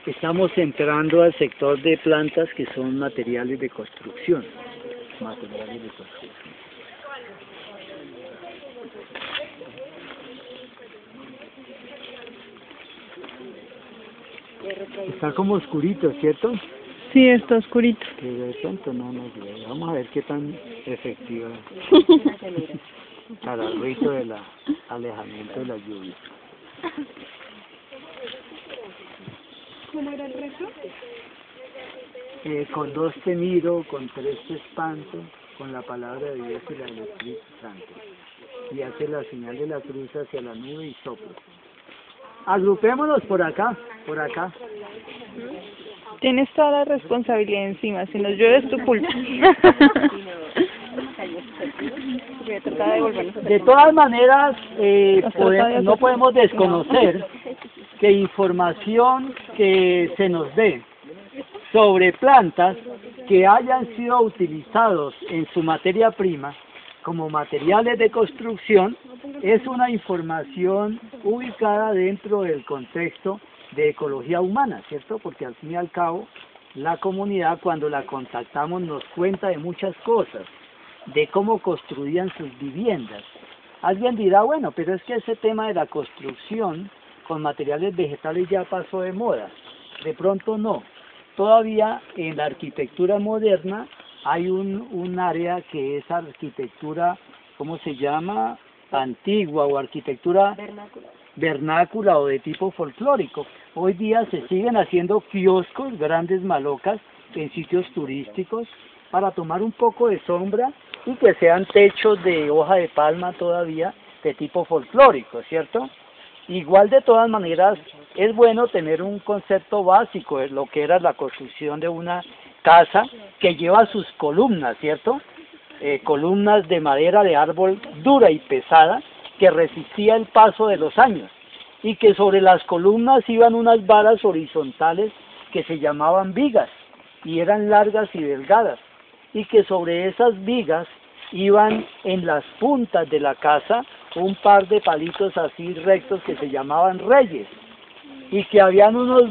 Estamos entrando al sector de plantas que son materiales de construcción. Materiales de construcción. Está como oscurito, ¿cierto? Sí, está oscurito. Que de pronto no nos ve. Vamos a ver qué tan efectiva para el rito del alejamiento de la lluvia. ¿Cómo era el reto? Con 2 te miro, con 3 te espanto, con la palabra de Dios y la del Espíritu Santo. Y hace la señal de la cruz hacia la nube y sopla. Agrupémonos por acá, por acá. Tienes toda la responsabilidad encima, si nos llueve es tu culpa. De todas maneras, no podemos desconocer que información que se nos dé sobre plantas que hayan sido utilizados en su materia prima como materiales de construcción es una información ubicada dentro del contexto de ecología humana, ¿cierto? Porque al fin y al cabo la comunidad, cuando la contactamos, nos cuenta de muchas cosas, de cómo construían sus viviendas. Alguien dirá, bueno, pero es que ese tema de la construcción con materiales vegetales ya pasó de moda. De pronto no. Todavía en la arquitectura moderna hay un área que es arquitectura, ¿cómo se llama? Antigua o arquitectura vernácula o de tipo folclórico. Hoy día se siguen haciendo kioscos, grandes malocas en sitios turísticos para tomar un poco de sombra y que sean techos de hoja de palma todavía de tipo folclórico, ¿cierto? Igual de todas maneras es bueno tener un concepto básico de lo que era la construcción de una casa que lleva sus columnas, ¿cierto? Columnas de madera de árbol dura y pesada que resistía el paso de los años y que sobre las columnas iban unas varas horizontales que se llamaban vigas y eran largas y delgadas y que sobre esas vigas iban en las puntas de la casa un par de palitos así rectos que se llamaban reyes y que habían unos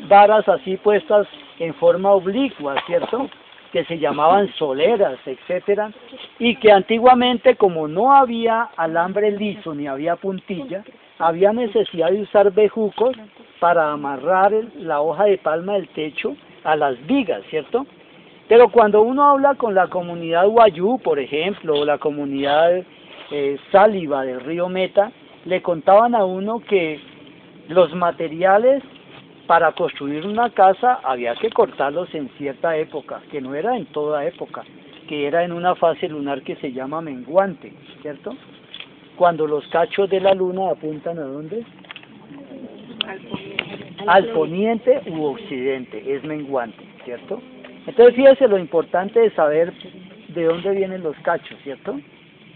varas así puestas en forma oblicua, ¿cierto?, que se llamaban soleras, etcétera, y que antiguamente, como no había alambre liso ni había puntilla, había necesidad de usar bejucos para amarrar la hoja de palma del techo a las vigas, ¿cierto? Pero cuando uno habla con la comunidad Wayuu, por ejemplo, o la comunidad Sáliva del río Meta, le contaban a uno que los materiales para construir una casa había que cortarlos en cierta época, que no era en toda época, que era en una fase lunar que se llama menguante, ¿cierto? Cuando los cachos de la luna apuntan ¿a dónde? Al poniente u occidente, es menguante, ¿cierto? Entonces fíjese lo importante de saber de dónde vienen los cachos, ¿cierto?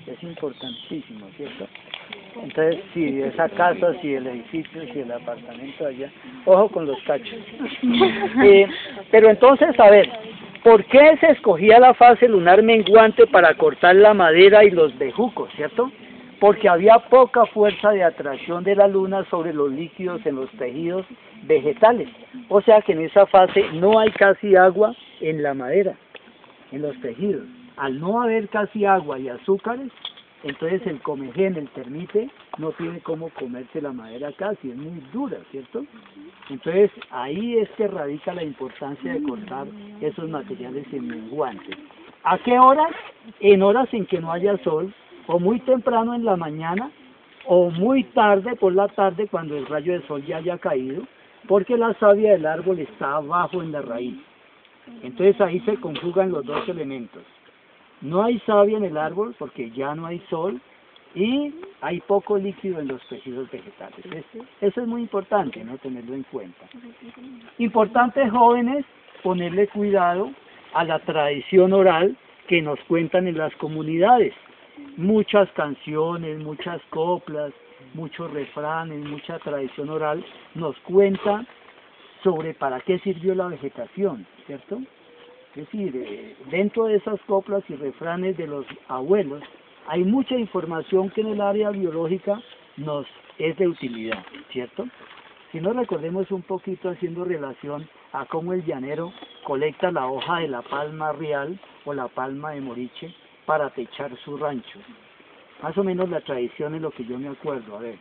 Es importantísimo, ¿cierto? Entonces, si esa casa, si el edificio, si el apartamento allá, ojo con los cachos. Pero entonces, a ver, ¿por qué se escogía la fase lunar menguante para cortar la madera y los bejucos, cierto? Porque había poca fuerza de atracción de la luna sobre los líquidos en los tejidos vegetales. O sea que en esa fase no hay casi agua en la madera, en los tejidos. Al no haber casi agua y azúcares, entonces el comején, el termite, no tiene cómo comerse la madera casi, es muy dura, ¿cierto? Entonces ahí es que radica la importancia de cortar esos materiales en menguante. ¿A qué horas? En horas en que no haya sol, o muy temprano en la mañana, o muy tarde por la tarde cuando el rayo de sol ya haya caído, porque la savia del árbol está abajo en la raíz. Entonces ahí se conjugan los dos elementos. No hay savia en el árbol porque ya no hay sol y hay poco líquido en los tejidos vegetales. Eso es muy importante, ¿no?, tenerlo en cuenta. Importante, jóvenes, ponerle cuidado a la tradición oral que nos cuentan en las comunidades. Muchas canciones, muchas coplas, muchos refranes, mucha tradición oral nos cuenta sobre para qué sirvió la vegetación, ¿cierto? Es decir, dentro de esas coplas y refranes de los abuelos hay mucha información que en el área biológica nos es de utilidad, ¿cierto? Si no, recordemos un poquito haciendo relación a cómo el llanero colecta la hoja de la palma real o la palma de moriche para techar su rancho. Más o menos la tradición es lo que yo me acuerdo. A ver.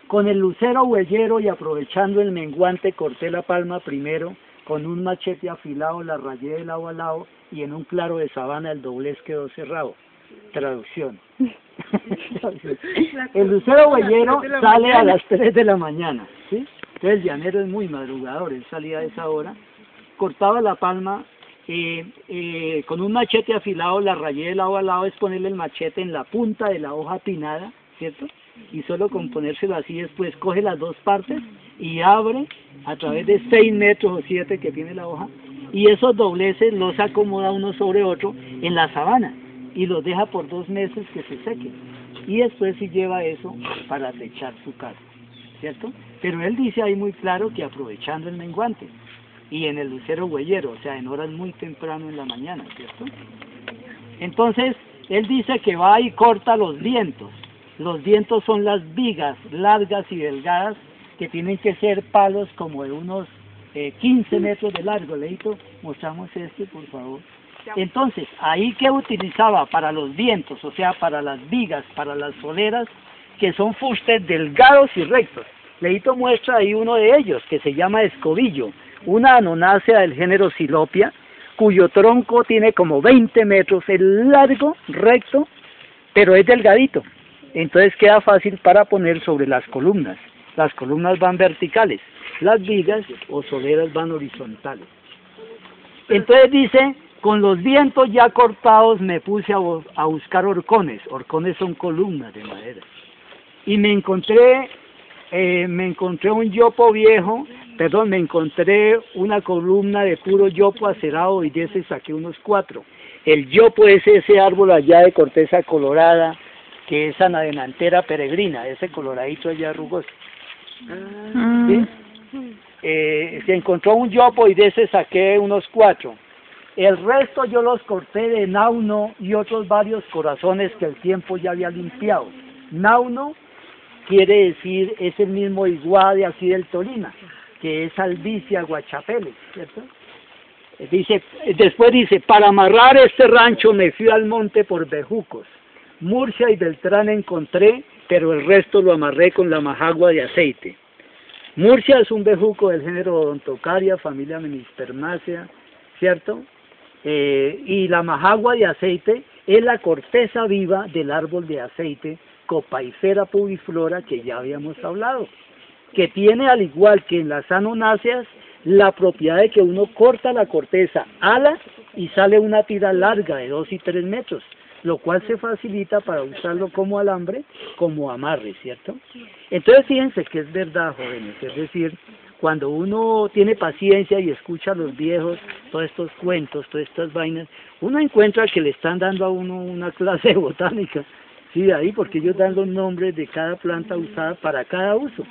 Con el lucero huellero y aprovechando el menguante corté la palma primero, con un machete afilado la rayé de lado a lado y en un claro de sabana el doblez quedó cerrado. Traducción. El lucero huellero sale a las 3 de la mañana, ¿sí? Entonces el llanero es muy madrugador, él salía a esa hora, cortaba la palma, con un machete afilado la rayé de lado a lado, es ponerle el machete en la punta de la hoja pinada, ¿cierto? Y solo con ponérselo así después coge las dos partes y abre a través de 6 metros o 7 que tiene la hoja, y esos dobleces los acomoda uno sobre otro en la sabana y los deja por 2 meses que se sequen, y después sí lleva eso para techar su casa, ¿cierto? Pero él dice ahí muy claro que aprovechando el menguante y en el lucero huellero, o sea, en horas muy temprano en la mañana, ¿cierto? Entonces, él dice que va y corta los vientos. Los vientos son las vigas largas y delgadas que tienen que ser palos como de unos 15 metros de largo. Leito, mostramos este, por favor. Entonces, ahí que utilizaba para los vientos, o sea, para las vigas, para las soleras, que son fustes delgados y rectos. Leito muestra ahí uno de ellos, que se llama escobillo, una anonácea del género Silopia, cuyo tronco tiene como 20 metros, es largo, recto, pero es delgadito. Entonces queda fácil para poner sobre las columnas. Las columnas van verticales, las vigas o soleras van horizontales. Entonces dice, con los vientos ya cortados me puse a buscar horcones. Horcones son columnas de madera. Y me encontré un yopo viejo, me encontré una columna de puro yopo acerado y de ese saqué unos 4. El yopo es ese árbol allá de corteza colorada, que es ana delantera peregrina, ese coloradito allá rugoso. ¿Sí? Se encontró un yopo y de ese saqué unos 4. El resto yo los corté de nauno y otros varios corazones que el tiempo ya había limpiado. Nauno quiere decir, es el mismo iguá de aquí del Tolima, que es albicia guachapele, ¿cierto? Después dice, para amarrar este rancho me fui al monte por bejucos. Murcia y Beltrán encontré, pero el resto lo amarré con la majagua de aceite. Murcia es un bejuco del género Odontocaria, familia Menispermácea, ¿cierto? Y la majagua de aceite es la corteza viva del árbol de aceite, Copaifera pubiflora, que ya habíamos hablado, que tiene, al igual que en las anonáceas, la propiedad de que uno corta la corteza, ala y sale una tira larga de 2 y 3 metros, lo cual se facilita para usarlo como alambre, como amarre, ¿cierto? Entonces fíjense que es verdad, jóvenes, es decir, cuando uno tiene paciencia y escucha a los viejos todos estos cuentos, todas estas vainas, uno encuentra que le están dando a uno una clase de botánica, sí, ahí, porque ellos dan los nombres de cada planta usada para cada uso,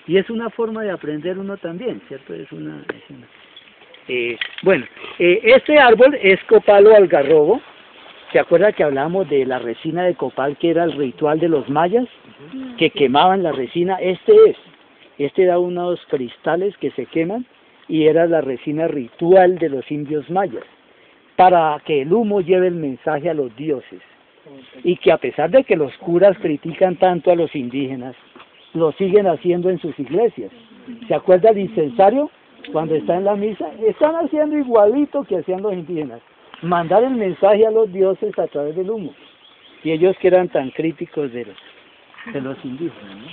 y es una forma de aprender uno también, ¿cierto? Este árbol es copalo algarrobo. ¿Se acuerda que hablamos de la resina de copal, que era el ritual de los mayas? Que quemaban la resina. Este da unos cristales que se queman y era la resina ritual de los indios mayas, para que el humo lleve el mensaje a los dioses. Y que a pesar de que los curas critican tanto a los indígenas, lo siguen haciendo en sus iglesias. ¿Se acuerda el incensario? Cuando está en la misa, están haciendo igualito que hacían los indígenas. Mandar el mensaje a los dioses a través del humo, y ellos que eran tan críticos de los indígenas, ¿no?